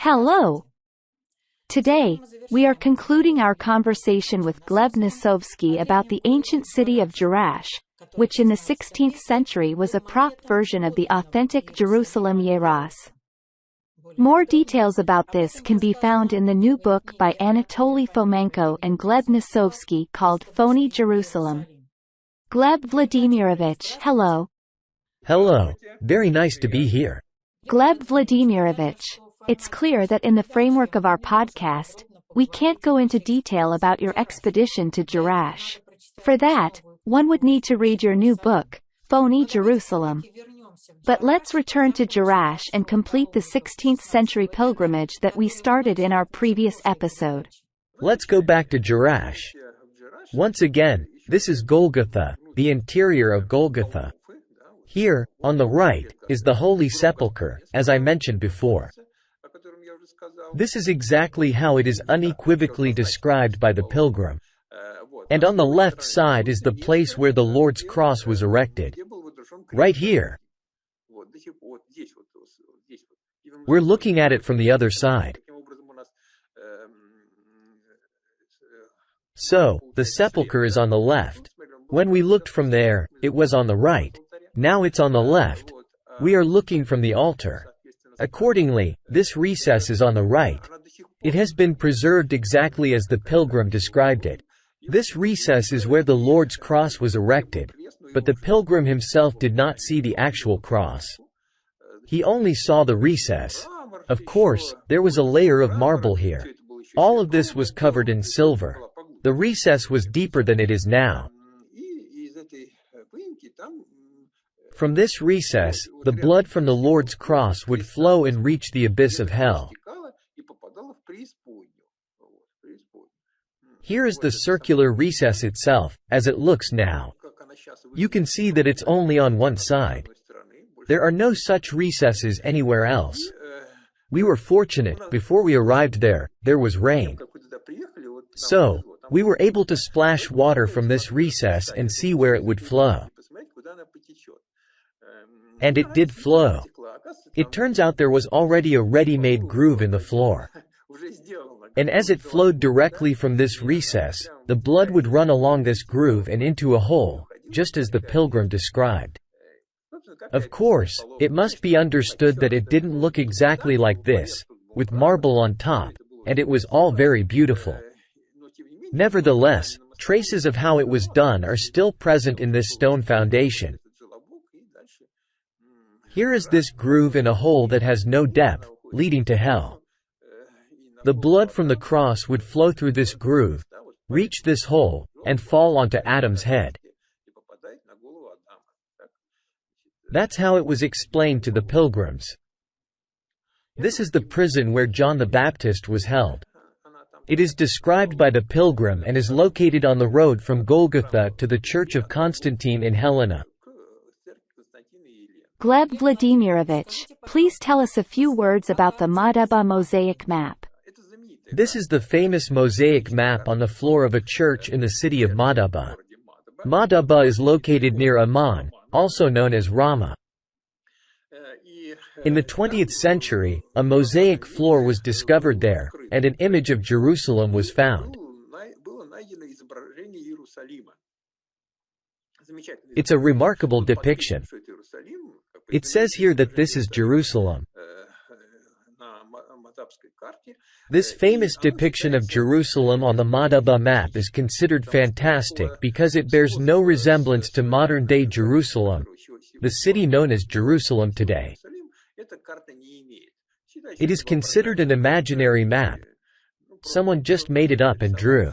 Hello! Today, we are concluding our conversation with Gleb Nosovsky about the ancient city of Jerash, which in the 16th century was a prop version of the authentic Jerusalem-Jerash. More details about this can be found in the new book by Anatoly Fomenko and Gleb Nosovsky called Phony Jerusalem. Gleb Vladimirovich, hello. Hello. Very nice to be here. Gleb Vladimirovich, it's clear that in the framework of our podcast, we can't go into detail about your expedition to Jerash. For that, one would need to read your new book, Phony Jerusalem. But let's return to Jerash and complete the 16th century pilgrimage that we started in our previous episode. Let's go back to Jerash. Once again, this is Golgotha, the interior of Golgotha. Here, on the right, is the Holy Sepulchre, as I mentioned before. This is exactly how it is unequivocally described by the pilgrim. And on the left side is the place where the Lord's cross was erected. Right here. We're looking at it from the other side. So, the sepulchre is on the left. When we looked from there, it was on the right. Now it's on the left. We are looking from the altar. Accordingly, this recess is on the right. It has been preserved exactly as the pilgrim described it. This recess is where the Lord's cross was erected, but the pilgrim himself did not see the actual cross. He only saw the recess. Of course, there was a layer of marble here. All of this was covered in silver. The recess was deeper than it is now. From this recess, the blood from the Lord's cross would flow and reach the abyss of hell. Here is the circular recess itself, as it looks now. You can see that it's only on one side. There are no such recesses anywhere else. We were fortunate, before we arrived there was rain. So, we were able to splash water from this recess and see where it would flow. And it did flow. It turns out there was already a ready-made groove in the floor. And as it flowed directly from this recess, the blood would run along this groove and into a hole, just as the pilgrim described. Of course, it must be understood that it didn't look exactly like this, with marble on top, and it was all very beautiful. Nevertheless, traces of how it was done are still present in this stone foundation. Here is this groove in a hole that has no depth, leading to hell. The blood from the cross would flow through this groove, reach this hole, and fall onto Adam's head. That's how it was explained to the pilgrims. This is the prison where John the Baptist was held. It is described by the pilgrim and is located on the road from Golgotha to the Church of Constantine in Helena. Gleb Vladimirovich, please tell us a few words about the Madaba mosaic map. This is the famous mosaic map on the floor of a church in the city of Madaba. Madaba is located near Amman, also known as Ramah. In the 20th century, a mosaic floor was discovered there, and an image of Jerusalem was found. It's a remarkable depiction. It says here that this is Jerusalem. This famous depiction of Jerusalem on the Madaba map is considered fantastic because it bears no resemblance to modern-day Jerusalem, the city known as Jerusalem today. It is considered an imaginary map. Someone just made it up and drew.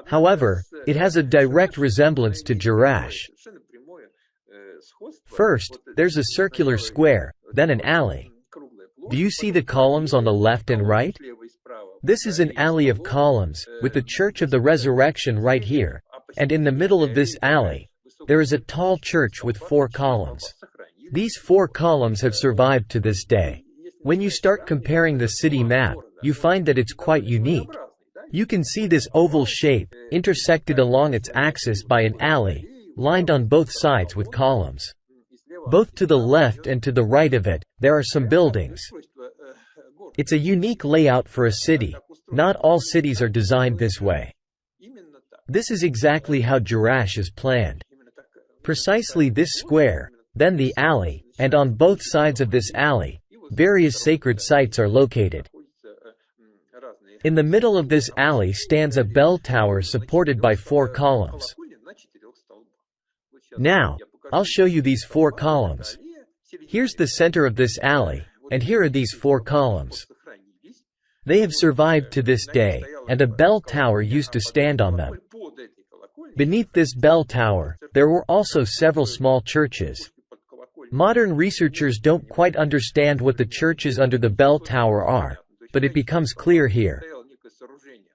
However, it has a direct resemblance to Jerash. First, there's a circular square, then an alley. Do you see the columns on the left and right? This is an alley of columns, with the Church of the Resurrection right here, and in the middle of this alley, there is a tall church with 4 columns. These 4 columns have survived to this day. When you start comparing the city map, you find that it's quite unique. You can see this oval shape, intersected along its axis by an alley, lined on both sides with columns. Both to the left and to the right of it, there are some buildings. It's a unique layout for a city. Not all cities are designed this way. This is exactly how Jerash is planned. Precisely this square, then the alley, and on both sides of this alley, various sacred sites are located. In the middle of this alley stands a bell tower supported by 4 columns. Now, I'll show you these 4 columns. Here's the center of this alley, and here are these 4 columns. They have survived to this day, and a bell tower used to stand on them. Beneath this bell tower, there were also several small churches. Modern researchers don't quite understand what the churches under the bell tower are, but it becomes clear here.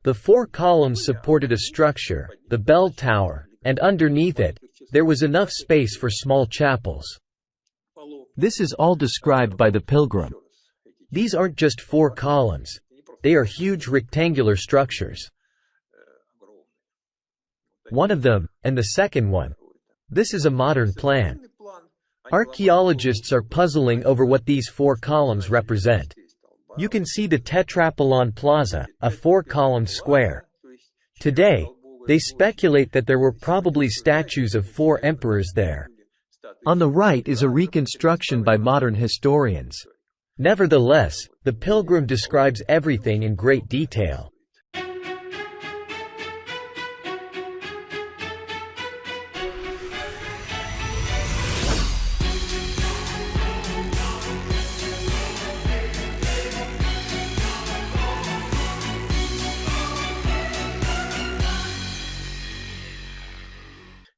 The 4 columns supported a structure, the bell tower, and underneath it, there was enough space for small chapels. This is all described by the pilgrim. These aren't just 4 columns. They are huge rectangular structures. One of them, and the second one. This is a modern plan. Archaeologists are puzzling over what these 4 columns represent. You can see the Tetrapolon Plaza, a 4-columned square. Today, they speculate that there were probably statues of 4 emperors there. On the right is a reconstruction by modern historians. Nevertheless, the pilgrim describes everything in great detail.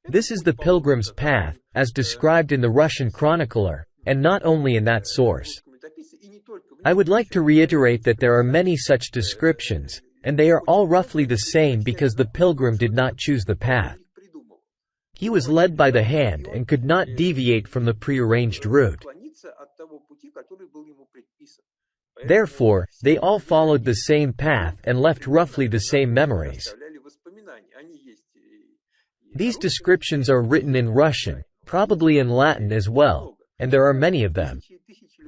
This is the pilgrim's path, as described in the Russian Chronicler, and not only in that source. I would like to reiterate that there are many such descriptions, and they are all roughly the same because the pilgrim did not choose the path. He was led by the hand and could not deviate from the prearranged route. Therefore, they all followed the same path and left roughly the same memories. These descriptions are written in Russian, probably in Latin as well, and there are many of them.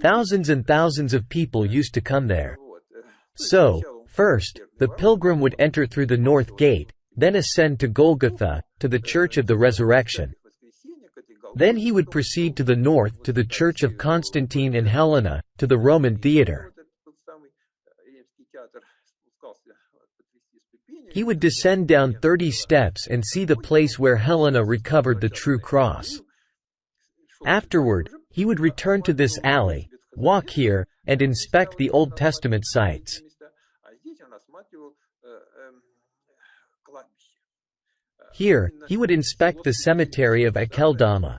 Thousands and thousands of people used to come there. So, first, the pilgrim would enter through the north gate, then ascend to Golgotha, to the Church of the Resurrection. Then he would proceed to the north to the Church of Constantine and Helena, to the Roman theater. He would descend down 30 steps and see the place where Helena recovered the true cross. Afterward, he would return to this alley, walk here, and inspect the Old Testament sites. Here, he would inspect the cemetery of Akeldama.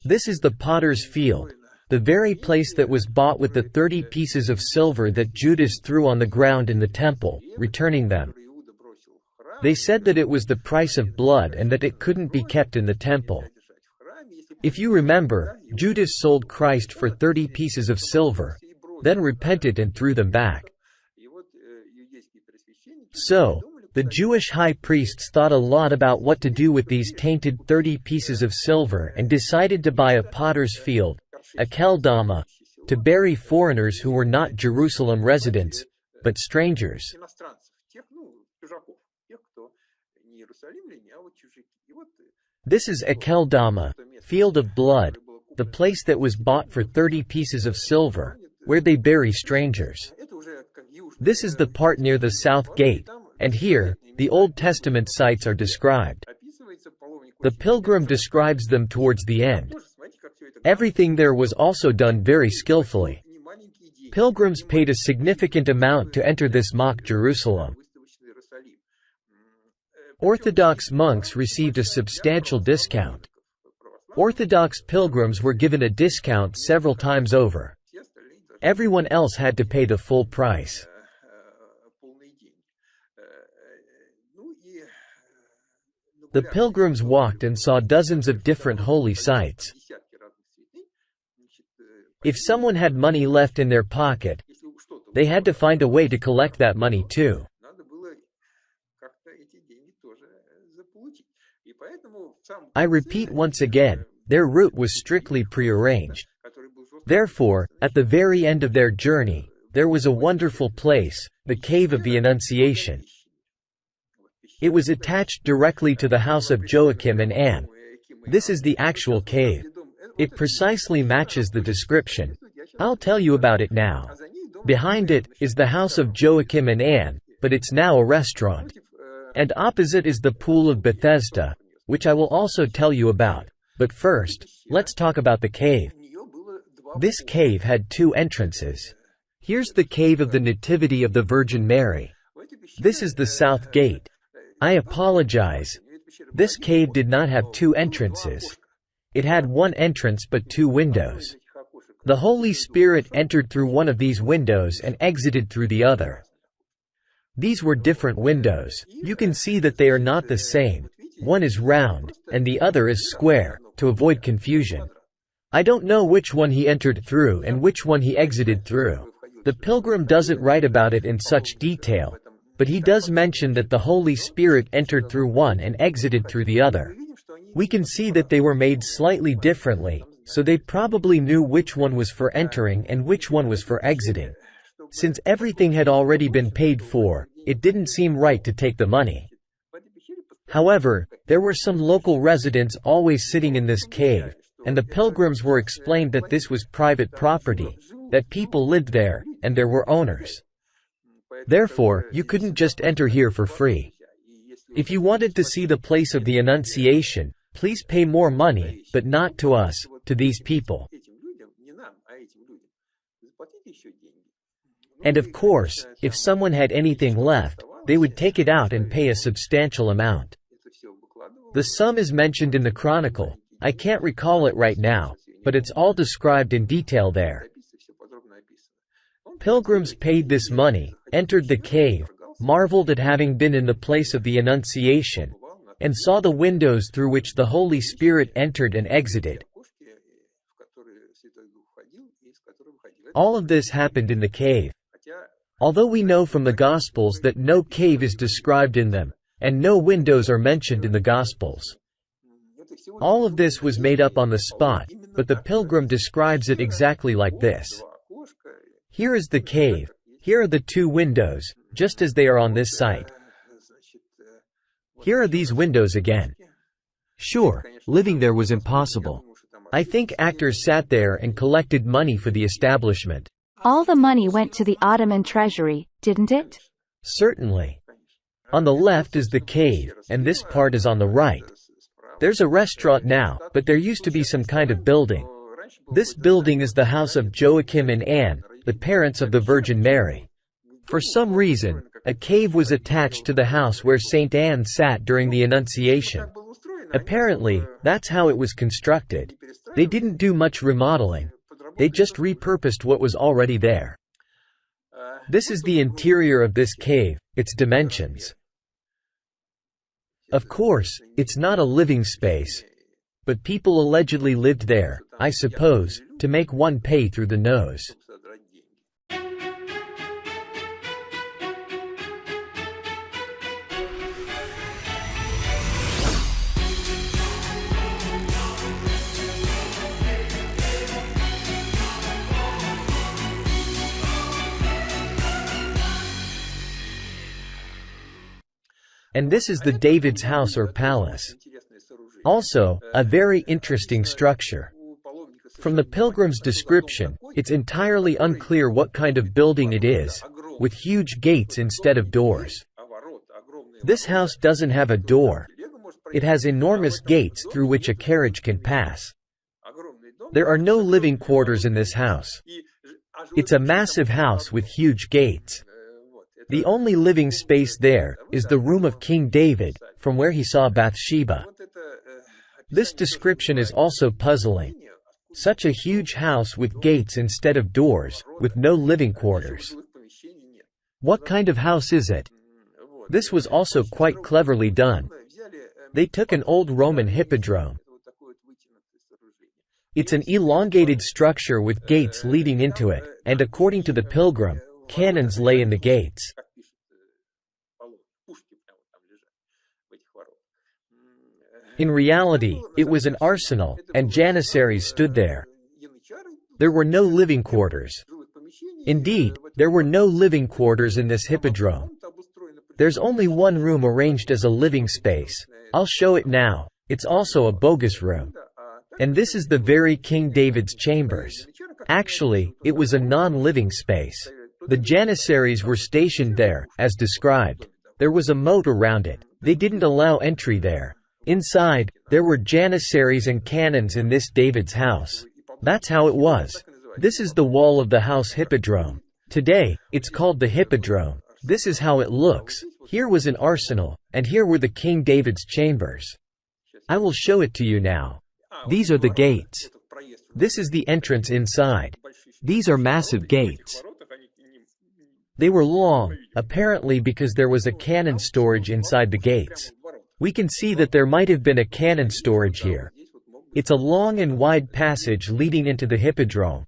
This is the potter's field, the very place that was bought with the 30 pieces of silver that Judas threw on the ground in the temple, returning them. They said that it was the price of blood and that it couldn't be kept in the temple. If you remember, Judas sold Christ for 30 pieces of silver, then repented and threw them back. So, the Jewish high priests thought a lot about what to do with these tainted 30 pieces of silver and decided to buy a potter's field, Akeldama, to bury foreigners who were not Jerusalem residents, but strangers. This is Akeldama, field of blood, the place that was bought for 30 pieces of silver, where they bury strangers. This is the part near the south gate, and here, the Old Testament sites are described. The pilgrim describes them towards the end. Everything there was also done very skillfully. Pilgrims paid a significant amount to enter this mock Jerusalem. Orthodox monks received a substantial discount. Orthodox pilgrims were given a discount several times over. Everyone else had to pay the full price. The pilgrims walked and saw dozens of different holy sites. If someone had money left in their pocket, they had to find a way to collect that money too. I repeat once again, their route was strictly prearranged. Therefore, at the very end of their journey, there was a wonderful place, the Cave of the Annunciation. It was attached directly to the house of Joachim and Anne. This is the actual cave. It precisely matches the description. I'll tell you about it now. Behind it is the house of Joachim and Anne, but it's now a restaurant. And opposite is the pool of Bethesda, which I will also tell you about. But first, let's talk about the cave. This cave had two entrances. Here's the cave of the Nativity of the Virgin Mary. This is the south gate. I apologize. This cave did not have two entrances. It had one entrance but two windows. The Holy Spirit entered through one of these windows and exited through the other. These were different windows. You can see that they are not the same. One is round, and the other is square, to avoid confusion. I don't know which one he entered through and which one he exited through. The pilgrim doesn't write about it in such detail, but he does mention that the Holy Spirit entered through one and exited through the other. We can see that they were made slightly differently, so they probably knew which one was for entering and which one was for exiting. Since everything had already been paid for, it didn't seem right to take the money. However, there were some local residents always sitting in this cave, and the pilgrims were explained that this was private property, that people lived there, and there were owners. Therefore, you couldn't just enter here for free. If you wanted to see the place of the Annunciation, please pay more money, but not to us, to these people. And of course, if someone had anything left, they would take it out and pay a substantial amount. The sum is mentioned in the Chronicle. I can't recall it right now, but it's all described in detail there. Pilgrims paid this money, entered the cave, marveled at having been in the place of the Annunciation, and saw the windows through which the Holy Spirit entered and exited. All of this happened in the cave. Although we know from the Gospels that no cave is described in them, and no windows are mentioned in the Gospels. All of this was made up on the spot, but the pilgrim describes it exactly like this. Here is the cave. Here are the two windows, just as they are on this site. Here are these windows again. Sure, living there was impossible. I think actors sat there and collected money for the establishment. All the money went to the Ottoman treasury, didn't it? Certainly. On the left is the cave, and this part is on the right. There's a restaurant now, but there used to be some kind of building. This building is the house of Joachim and Anne, the parents of the Virgin Mary. For some reason, a cave was attached to the house where Saint Anne sat during the Annunciation. Apparently, that's how it was constructed. They didn't do much remodeling. They just repurposed what was already there. This is the interior of this cave, its dimensions. Of course, it's not a living space, but people allegedly lived there, I suppose, to make one pay through the nose. And this is the David's house or palace. Also, a very interesting structure. From the pilgrim's description, it's entirely unclear what kind of building it is, with huge gates instead of doors. This house doesn't have a door. It has enormous gates through which a carriage can pass. There are no living quarters in this house. It's a massive house with huge gates. The only living space there is the room of King David, from where he saw Bathsheba. This description is also puzzling. Such a huge house with gates instead of doors, with no living quarters. What kind of house is it? This was also quite cleverly done. They took an old Roman hippodrome. It's an elongated structure with gates leading into it, and according to the pilgrim, cannons lay in the gates. In reality, it was an arsenal, and janissaries stood there. There were no living quarters. Indeed, there were no living quarters in this hippodrome. There's only one room arranged as a living space. I'll show it now. It's also a bogus room. And this is the very King David's chambers. Actually, it was a non-living space. The janissaries were stationed there, as described. There was a moat around it. They didn't allow entry there. Inside, there were janissaries and cannons in this David's house. That's how it was. This is the wall of the house hippodrome. Today, it's called the hippodrome. This is how it looks. Here was an arsenal, and here were the King David's chambers. I will show it to you now. These are the gates. This is the entrance inside. These are massive gates. They were long, apparently because there was a cannon storage inside the gates. We can see that there might have been a cannon storage here. It's a long and wide passage leading into the hippodrome.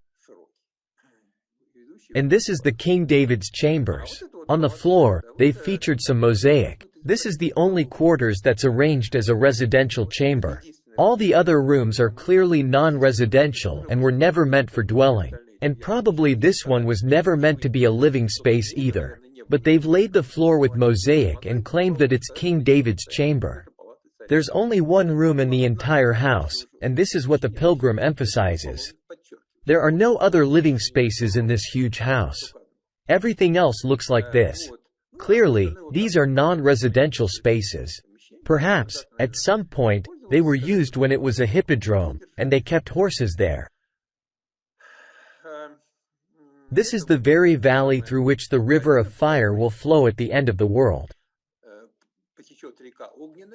And this is the King David's chambers. On the floor, they've featured some mosaic. This is the only quarters that's arranged as a residential chamber. All the other rooms are clearly non-residential and were never meant for dwelling. And probably this one was never meant to be a living space either. But they've laid the floor with mosaic and claimed that it's King David's chamber. There's only one room in the entire house, and this is what the pilgrim emphasizes. There are no other living spaces in this huge house. Everything else looks like this. Clearly, these are non-residential spaces. Perhaps, at some point, they were used when it was a hippodrome, and they kept horses there. This is the very valley through which the river of fire will flow at the end of the world.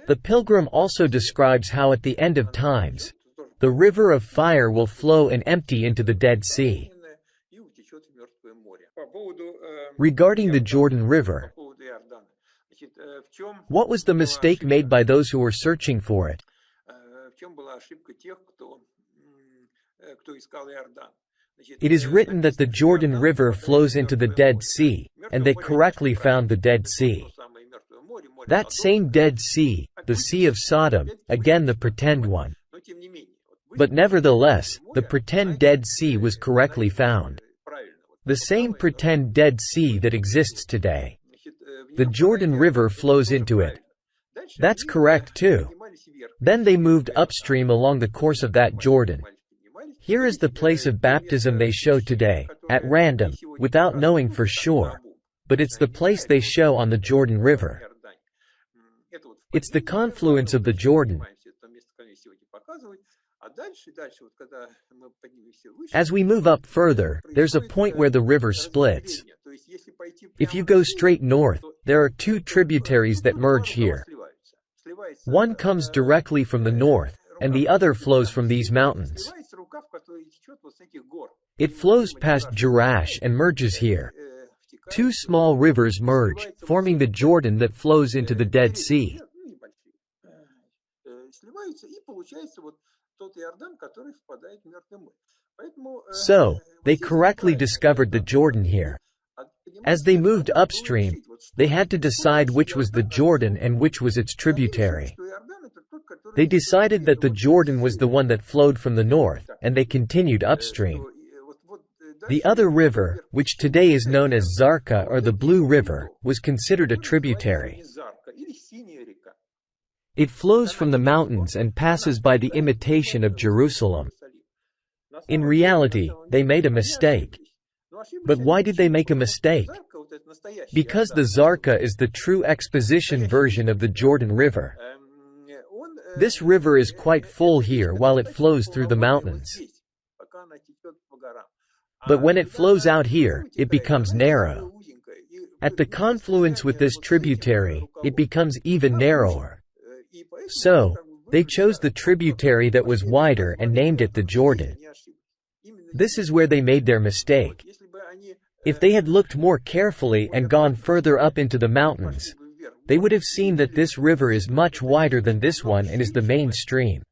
The pilgrim also describes how at the end of times, the river of fire will flow and empty into the Dead Sea. Regarding the Jordan River, what was the mistake made by those who were searching for it? It is written that the Jordan River flows into the Dead Sea, and they correctly found the Dead Sea. That same Dead Sea, the Sea of Sodom, again the pretend one. But nevertheless, the pretend Dead Sea was correctly found. The same pretend Dead Sea that exists today. The Jordan River flows into it. That's correct too. Then they moved upstream along the course of that Jordan. Here is the place of baptism they show today, at random, without knowing for sure. But it's the place they show on the Jordan River. It's the confluence of the Jordan. As we move up further, there's a point where the river splits. If you go straight north, there are two tributaries that merge here. One comes directly from the north, and the other flows from these mountains. It flows past Jerash and merges here. Two small rivers merge, forming the Jordan that flows into the Dead Sea. So, they correctly discovered the Jordan here. As they moved upstream, they had to decide which was the Jordan and which was its tributary. They decided that the Jordan was the one that flowed from the north, and they continued upstream. The other river, which today is known as Zarka or the Blue River, was considered a tributary. It flows from the mountains and passes by the imitation of Jerusalem. In reality, they made a mistake. But why did they make a mistake? Because the Zarka is the true exposition version of the Jordan River. This river is quite full here while it flows through the mountains. But when it flows out here, it becomes narrow. At the confluence with this tributary, it becomes even narrower. So, they chose the tributary that was wider and named it the Jordan. This is where they made their mistake. If they had looked more carefully and gone further up into the mountains, they would have seen that this river is much wider than this one and is the main stream.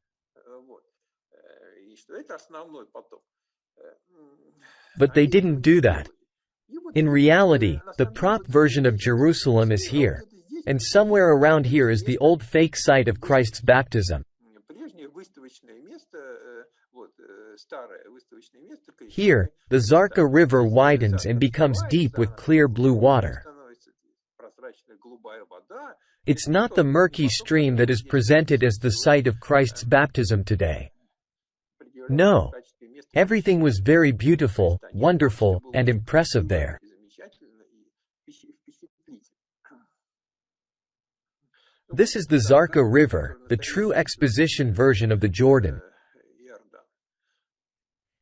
But they didn't do that. In reality, the prop version of Jerusalem is here, and somewhere around here is the old fake site of Christ's baptism. Here, the Zarka River widens and becomes deep with clear blue water. It's not the murky stream that is presented as the site of Christ's baptism today. No. Everything was very beautiful, wonderful, and impressive there. This is the Zarka River, the true exposition version of the Jordan.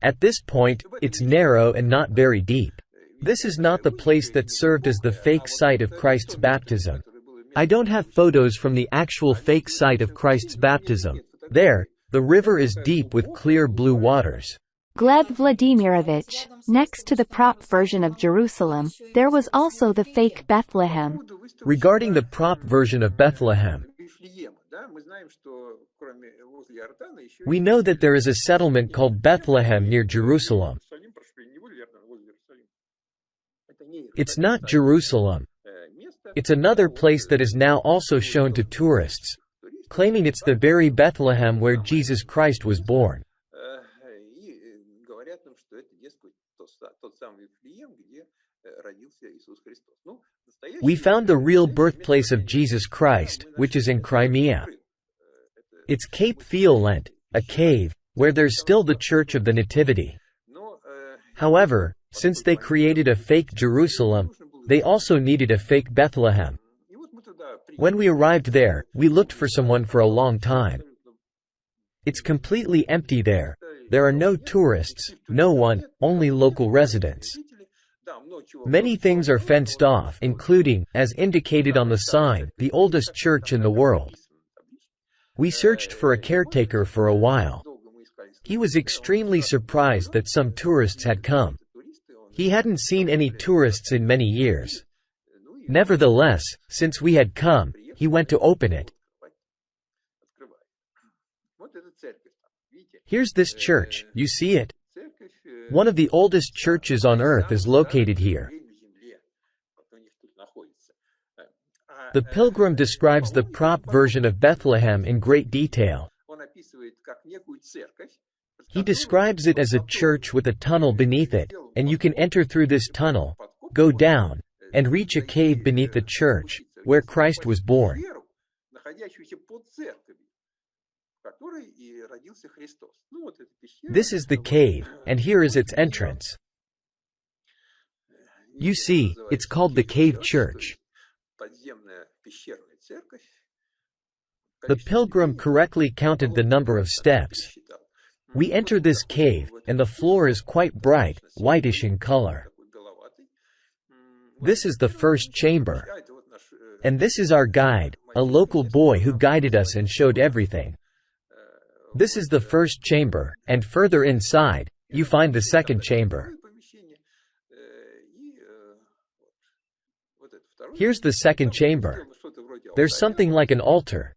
At this point, it's narrow and not very deep. This is not the place that served as the fake site of Christ's baptism. I don't have photos from the actual fake site of Christ's baptism. There, the river is deep with clear blue waters. Gleb Vladimirovich, next to the prop version of Jerusalem, there was also the fake Bethlehem. Regarding the prop version of Bethlehem, we know that there is a settlement called Bethlehem near Jerusalem. It's not Jerusalem. It's another place that is now also shown to tourists, claiming it's the very Bethlehem where Jesus Christ was born. We found the real birthplace of Jesus Christ, which is in Crimea. It's Cape Violent, a cave, where there's still the Church of the Nativity. However, since they created a fake Jerusalem, they also needed a fake Bethlehem. When we arrived there, we looked for someone for a long time. It's completely empty there. There are no tourists, no one, only local residents. Many things are fenced off, including, as indicated on the sign, the oldest church in the world. We searched for a caretaker for a while. He was extremely surprised that some tourists had come. He hadn't seen any tourists in many years. Nevertheless, since we had come, he went to open it. Here's this church, you see it? One of the oldest churches on earth is located here. The pilgrim describes the prop version of Bethlehem in great detail. He describes it as a church with a tunnel beneath it, and you can enter through this tunnel, go down, and reach a cave beneath the church, where Christ was born. This is the cave, and here is its entrance. You see, it's called the Cave Church. The pilgrim correctly counted the number of steps. We enter this cave, and the floor is quite bright, whitish in color. This is the first chamber. And this is our guide, a local boy who guided us and showed everything. This is the first chamber, and further inside, you find the second chamber. Here's the second chamber. There's something like an altar.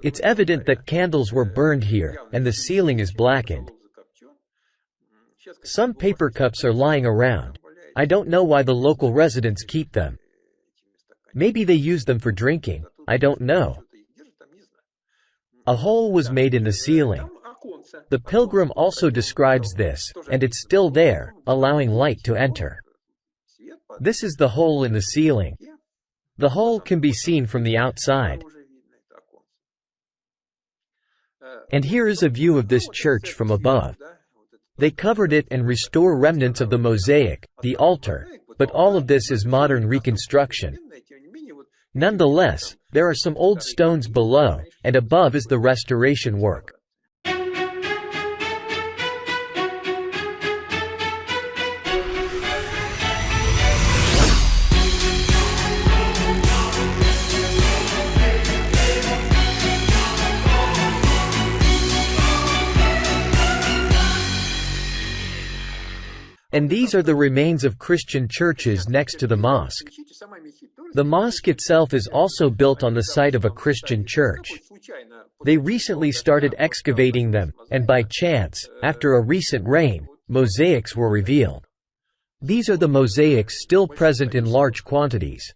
It's evident that candles were burned here, and the ceiling is blackened. Some paper cups are lying around. I don't know why the local residents keep them. Maybe they use them for drinking, I don't know. A hole was made in the ceiling. The pilgrim also describes this, and it's still there, allowing light to enter. This is the hole in the ceiling. The hole can be seen from the outside. And here is a view of this church from above. They covered it and restore remnants of the mosaic, the altar, but all of this is modern reconstruction. Nonetheless, there are some old stones below, and above is the restoration work. And these are the remains of Christian churches next to the mosque. The mosque itself is also built on the site of a Christian church. They recently started excavating them, and by chance, after a recent rain, mosaics were revealed. These are the mosaics still present in large quantities.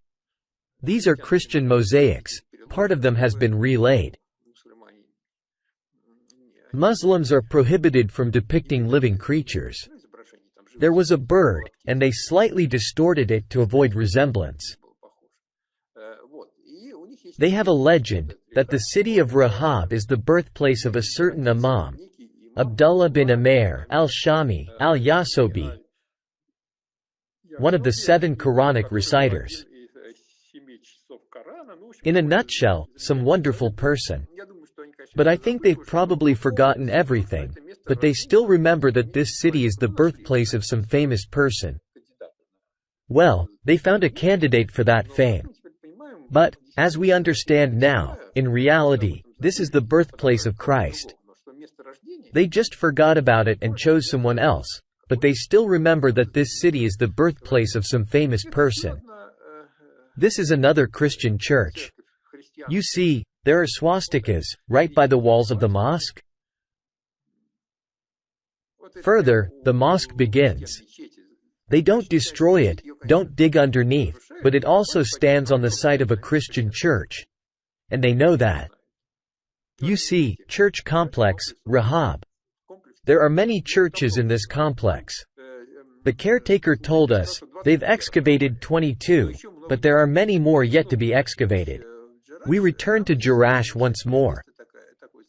These are Christian mosaics. Part of them has been relaid. Muslims are prohibited from depicting living creatures. There was a bird, and they slightly distorted it to avoid resemblance. They have a legend that the city of Rahab is the birthplace of a certain Imam, Abdullah bin Amr al-Shami al-Yasobi, one of the 7 Quranic reciters. In a nutshell, some wonderful person. But I think they've probably forgotten everything, but they still remember that this city is the birthplace of some famous person. Well, they found a candidate for that fame. But, as we understand now, in reality, this is the birthplace of Christ. They just forgot about it and chose someone else, but they still remember that this city is the birthplace of some famous person. This is another Christian church. You see, there are swastikas, right by the walls of the mosque. Further, the mosque begins. They don't destroy it, don't dig underneath, but it also stands on the site of a Christian church. And they know that. You see, church complex, Rahab. There are many churches in this complex. The caretaker told us, they've excavated 22, but there are many more yet to be excavated. We returned to Jerash once more.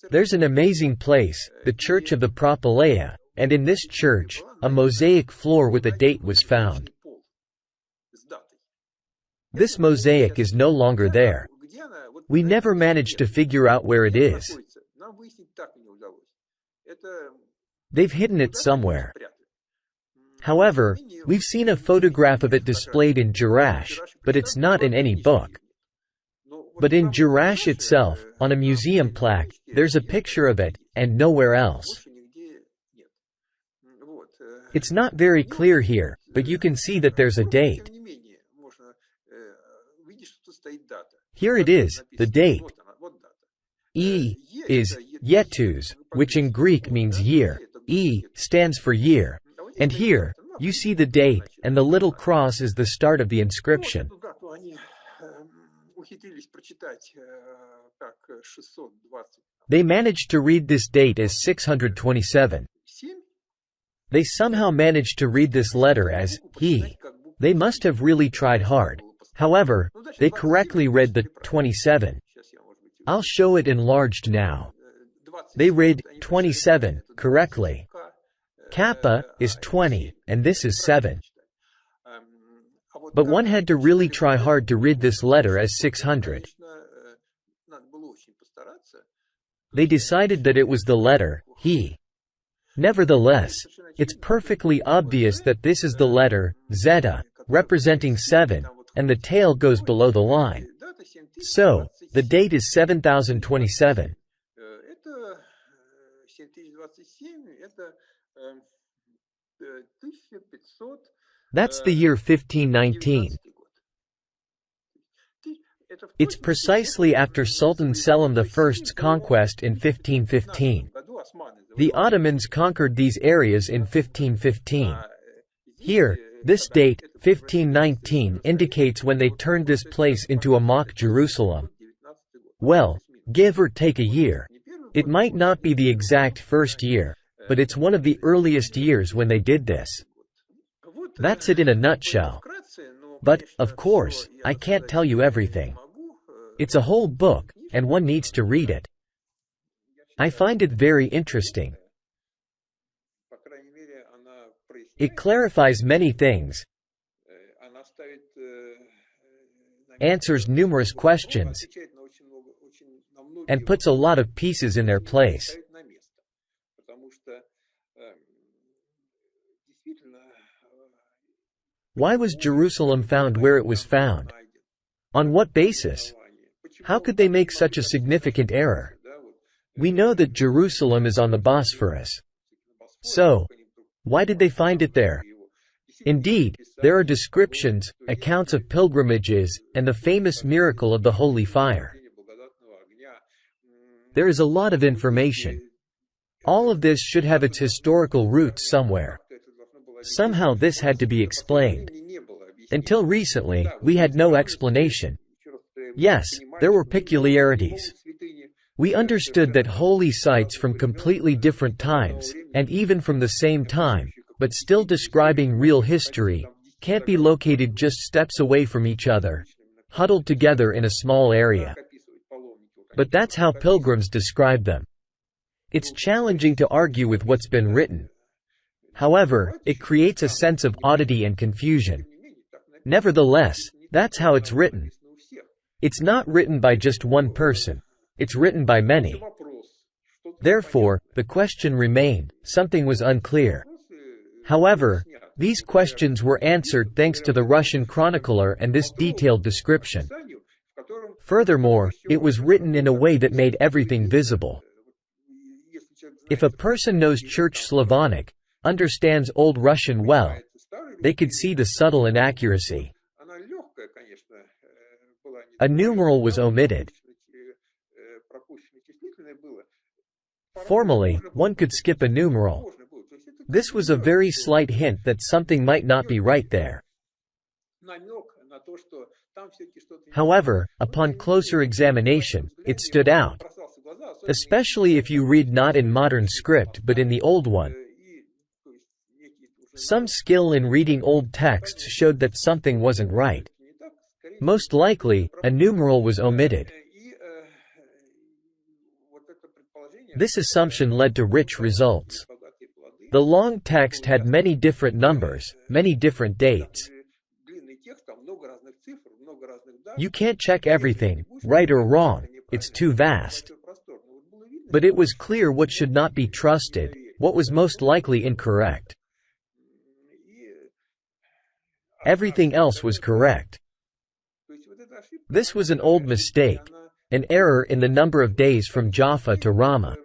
There's an amazing place, the Church of the Propylaea, and in this church, a mosaic floor with a date was found. This mosaic is no longer there. We never managed to figure out where it is. They've hidden it somewhere. However, we've seen a photograph of it displayed in Jerash, but it's not in any book. But in Jerash itself, on a museum plaque, there's a picture of it, and nowhere else. It's not very clear here, but you can see that there's a date. Here it is, the date. E is yetus, which in Greek means year. E stands for year. And here, you see the date, and the little cross is the start of the inscription. They managed to read this date as 627. They somehow managed to read this letter as he. They must have really tried hard. However, they correctly read the 27. I'll show it enlarged now. They read 27 correctly. Kappa is 20, and this is 7. But one had to really try hard to read this letter as 600. They decided that it was the letter he. Nevertheless, it's perfectly obvious that this is the letter zeta, representing 7, and the tail goes below the line. So, the date is 7027. That's the year 1519. It's precisely after Sultan Selim I's conquest in 1515. The Ottomans conquered these areas in 1515. Here, this date, 1519, indicates when they turned this place into a mock Jerusalem. Well, give or take a year. It might not be the exact first year, but it's one of the earliest years when they did this. That's it in a nutshell. But, of course, I can't tell you everything. It's a whole book, and one needs to read it. I find it very interesting. It clarifies many things, answers numerous questions, and puts a lot of pieces in their place. Why was Jerusalem found where it was found? On what basis? How could they make such a significant error? We know that Jerusalem is on the Bosphorus. So, why did they find it there? Indeed, there are descriptions, accounts of pilgrimages, and the famous miracle of the holy fire. There is a lot of information. All of this should have its historical roots somewhere. Somehow this had to be explained. Until recently, we had no explanation. Yes, there were peculiarities. We understood that holy sites from completely different times, and even from the same time, but still describing real history, can't be located just steps away from each other, huddled together in a small area. But that's how pilgrims describe them. It's challenging to argue with what's been written. However, it creates a sense of oddity and confusion. Nevertheless, that's how it's written. It's not written by just one person. It's written by many. Therefore, the question remained, something was unclear. However, these questions were answered thanks to the Russian chronicler and this detailed description. Furthermore, it was written in a way that made everything visible. If a person knows Church Slavonic, understands Old Russian well, they could see the subtle inaccuracy. A numeral was omitted. Formally, one could skip a numeral. This was a very slight hint that something might not be right there. However, upon closer examination, it stood out. Especially if you read not in modern script but in the old one. Some skill in reading old texts showed that something wasn't right. Most likely, a numeral was omitted. This assumption led to rich results. The long text had many different numbers, many different dates. You can't check everything, right or wrong, it's too vast. But it was clear what should not be trusted, what was most likely incorrect. Everything else was correct. This was an old mistake, an error in the number of days from Jaffa to Ramah.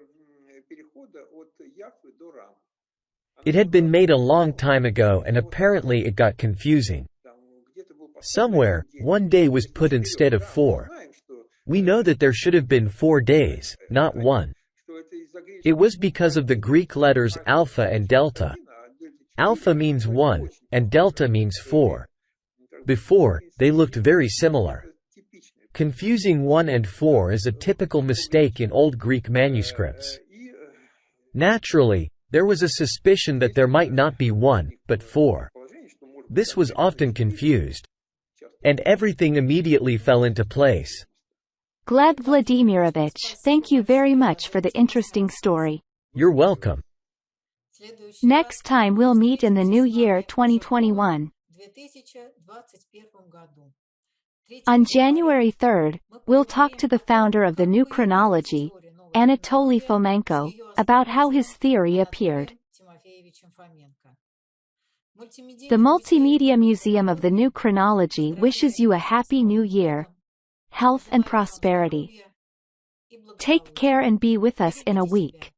It had been made a long time ago and apparently it got confusing. Somewhere, 1 day was put instead of 4. We know that there should have been 4 days, not 1. It was because of the Greek letters alpha and delta. Alpha means 1, and delta means 4. Before, they looked very similar. Confusing 1 and 4 is a typical mistake in Old Greek manuscripts. Naturally, there was a suspicion that there might not be 1, but 4. This was often confused. And everything immediately fell into place. Gleb Vladimirovich, thank you very much for the interesting story. You're welcome. Next time we'll meet in the new year 2021. On January 3rd, we'll talk to the founder of the new chronology, Anatoly Fomenko, about how his theory appeared. The Multimedia Museum of the New Chronology wishes you a happy new year, health and prosperity. Take care and be with us in a week.